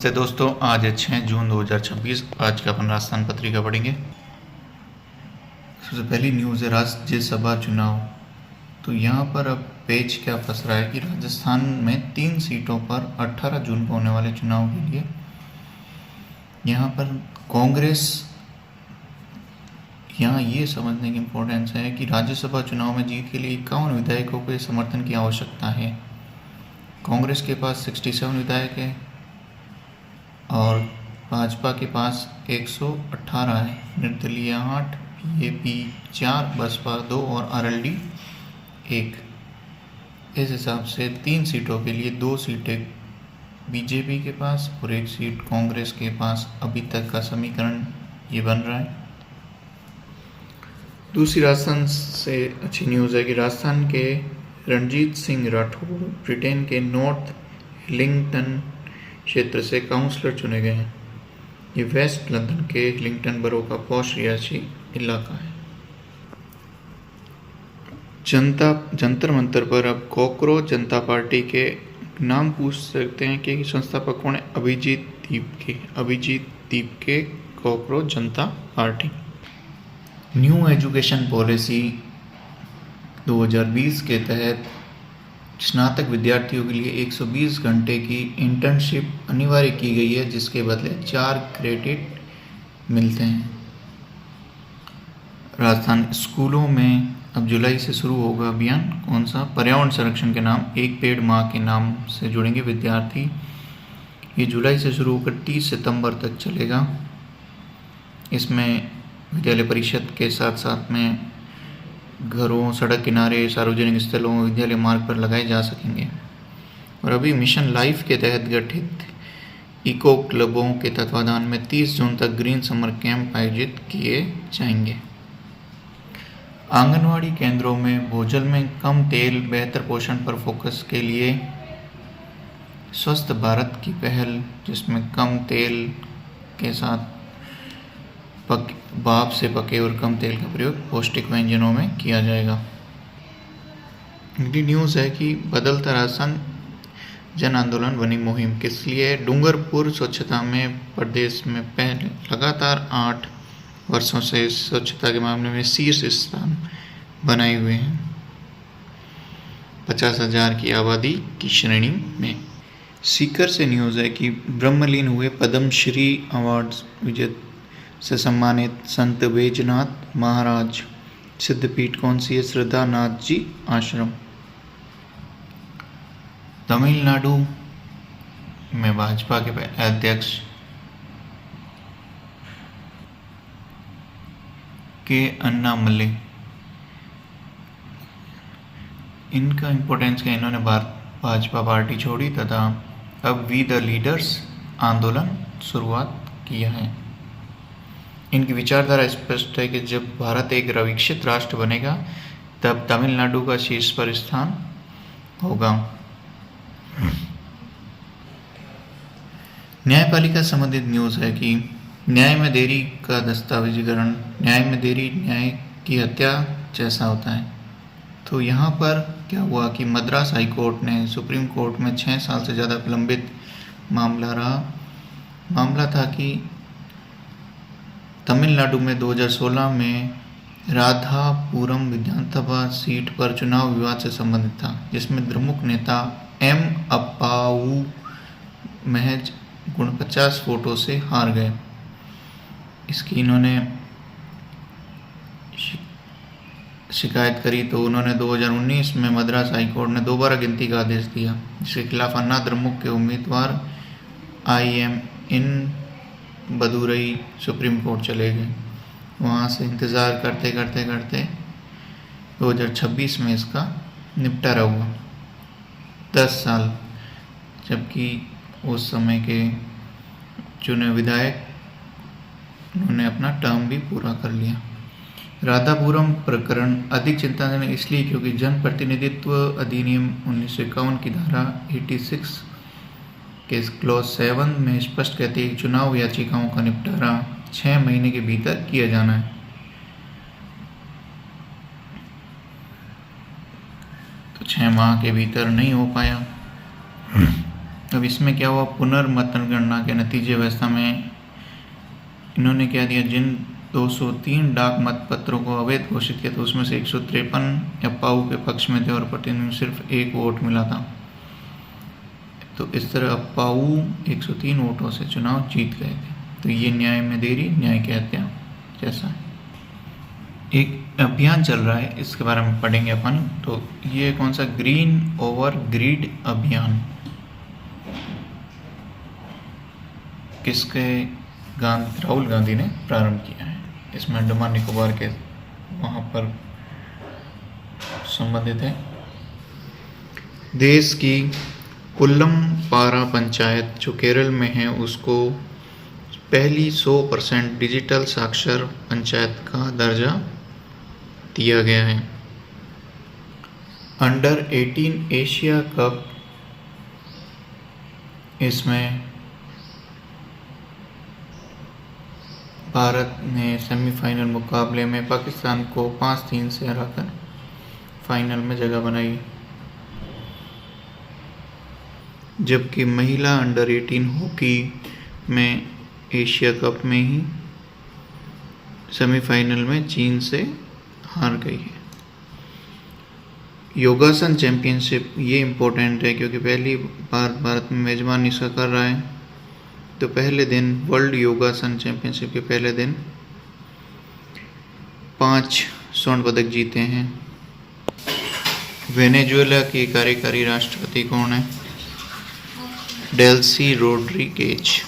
से दोस्तों, आज है 6 जून 2026। आज का अपन राजस्थान पत्रिका पढ़ेंगे। सबसे पहली न्यूज़ है राज्यसभा चुनाव। तो यहाँ पर अब पेज क्या फंस रहा है कि राजस्थान में 3 सीटों पर 18 जून को होने वाले चुनाव के लिए यहाँ पर कांग्रेस, यहाँ ये समझने की इम्पोर्टेंस है कि राज्यसभा चुनाव में जीत के लिए 51 विधायकों के समर्थन की आवश्यकता है। कांग्रेस के पास 67 विधायक है और भाजपा के पास 118 है, निर्दलीय 8, बीजेपी 4, बसपा 2 और आरएलडी 1। इस हिसाब से 3 सीटों के लिए 2 सीटें बीजेपी के पास और 1 सीट कांग्रेस के पास। अभी तक का समीकरण ये बन रहा है। दूसरी राजस्थान से अच्छी न्यूज़ है कि राजस्थान के रणजीत सिंह राठौर ब्रिटेन के नॉर्थ हिलिंगटन क्षेत्र से काउंसलर चुने गए हैं। ये वेस्ट लंदन के हिलिंगटन बरो का पॉश रिहायशी इलाका है। जंतर मंतर पर अब कॉकरोच जनता पार्टी के नाम पूछ सकते हैं कि संस्थापक कौन है। अभिजीत दीप के कॉकरोच जनता पार्टी। न्यू एजुकेशन पॉलिसी 2020 के तहत स्नातक विद्यार्थियों के लिए 120 घंटे की इंटर्नशिप अनिवार्य की गई है, जिसके बदले 4 क्रेडिट मिलते हैं। राजस्थान स्कूलों में अब जुलाई से शुरू होगा अभियान। कौन सा? पर्यावरण संरक्षण के नाम एक पेड़ माँ के नाम से जुड़ेंगे विद्यार्थी। ये जुलाई से शुरू होकर 30 सितंबर तक चलेगा। इसमें विद्यालय परिषद के साथ साथ में घरों, सड़क किनारे, सार्वजनिक स्थलों, विद्यालय मार्ग पर लगाए जा सकेंगे। और अभी मिशन लाइफ के तहत गठित इको क्लबों के तत्वाधान में 30 जून तक ग्रीन समर कैंप आयोजित किए जाएंगे। आंगनवाड़ी केंद्रों में भोजन में कम तेल, बेहतर पोषण पर फोकस के लिए स्वस्थ भारत की पहल, जिसमें कम तेल के साथ भाप से पके और कम तेल का प्रयोग पौष्टिक व्यंजनों में किया जाएगा। अगली न्यूज़ है कि बदलता राजस्थान जन आंदोलन बनी मुहिम। किस लिए? डूंगरपुर स्वच्छता में प्रदेश में पहले लगातार 8 वर्षों से स्वच्छता के मामले में शीर्ष स्थान बनाए हुए हैं, 50,000 की आबादी की श्रेणी में। सीकर से न्यूज़ है कि ब्रह्मलीन हुए पद्मश्री अवार्ड विजेता से सम्मानित संत बैजनाथ महाराज सिद्धपीठ कौन सी है? श्रद्धा नाथ जी आश्रम। तमिलनाडु में भाजपा के अध्यक्ष के अन्नामले, इनका इम्पोर्टेंस क्या? इन्होंने भाजपा पार्टी छोड़ी तथा अब वी द लीडर्स आंदोलन शुरुआत किया है। इनकी विचारधारा स्पष्ट है कि जब भारत एक विकसित राष्ट्र बनेगा तब तमिलनाडु का शीर्ष पर स्थान होगा। न्यायपालिका संबंधित न्यूज़ है कि न्याय में देरी का दस्तावेजीकरण। न्याय में देरी न्याय की हत्या जैसा होता है। तो यहाँ पर क्या हुआ कि मद्रास हाई कोर्ट ने सुप्रीम कोर्ट में 6 साल से ज़्यादा विलंबित मामला था कि तमिलनाडु में 2016 में राधापुरम विधानसभा सीट पर चुनाव विवाद से संबंधित था, जिसमें द्रमुक नेता एम अप्पाऊ महज 49 वोटों से हार गए। इसकी इन्होंने शिकायत करी तो उन्होंने 2019 में मद्रास हाईकोर्ट ने दोबारा गिनती का आदेश दिया, जिसके खिलाफ अन्ना द्रमुक के उम्मीदवार IM इन बदुरई सुप्रीम कोर्ट चले गए। वहाँ से इंतज़ार करते करते करते 2026 में इसका निपटारा हुआ, 10 साल। जबकि उस समय के चुने विधायक उन्होंने अपना टर्म भी पूरा कर लिया। राधापुरम प्रकरण अधिक चिंताजनक इसलिए क्योंकि जन प्रतिनिधित्व अधिनियम 1951 की धारा 86 के क्लॉज 7 में स्पष्ट कहते हैं कि चुनाव याचिकाओं का निपटारा 6 महीने के भीतर किया जाना है। तो 6 माह के भीतर नहीं हो पाया। अब इसमें क्या हुआ, पुनर्मतगणना के नतीजे व्यवस्था में इन्होंने क्या दिया, जिन 203 डाक मत पत्रों को अवैध घोषित किया, तो उसमें से 153 अप्पाऊ के पक्ष में थे और प्रतिनिधि सिर्फ 1 वोट मिला था। तो इस तरह अप्पाऊ 103 वोटों से चुनाव जीत गए थे। तो ये न्याय में देरी, न्याय की हत्या जैसा है। एक अभियान चल रहा है, इसके बारे में पढ़ेंगे अपन। तो ये कौन सा, ग्रीन ओवर ग्रीड अभियान, किसके, राहुल गांधी ने प्रारंभ किया है। इसमें अंडमान निकोबार के वहाँ पर संबंधित है। देश की पुल्लमपारा पंचायत जो केरल में है, उसको पहली 100% डिजिटल साक्षर पंचायत का दर्जा दिया गया है। अंडर 18 एशिया कप, इसमें भारत ने सेमीफाइनल मुकाबले में पाकिस्तान को 5-3 से हराकर फाइनल में जगह बनाई। जबकि महिला अंडर 18 हॉकी में एशिया कप में ही सेमीफाइनल में चीन से हार गई है। योगासन चैंपियनशिप, ये इम्पोर्टेंट है क्योंकि पहली बार भारत में मेजबानी इसका कर रहा है। तो पहले दिन वर्ल्ड योगासन चैंपियनशिप के पहले दिन 5 स्वर्ण पदक जीते हैं। वेनेजुएला की कार्यकारी राष्ट्रपति कौन है, डेल्सी रोड्रिगेज।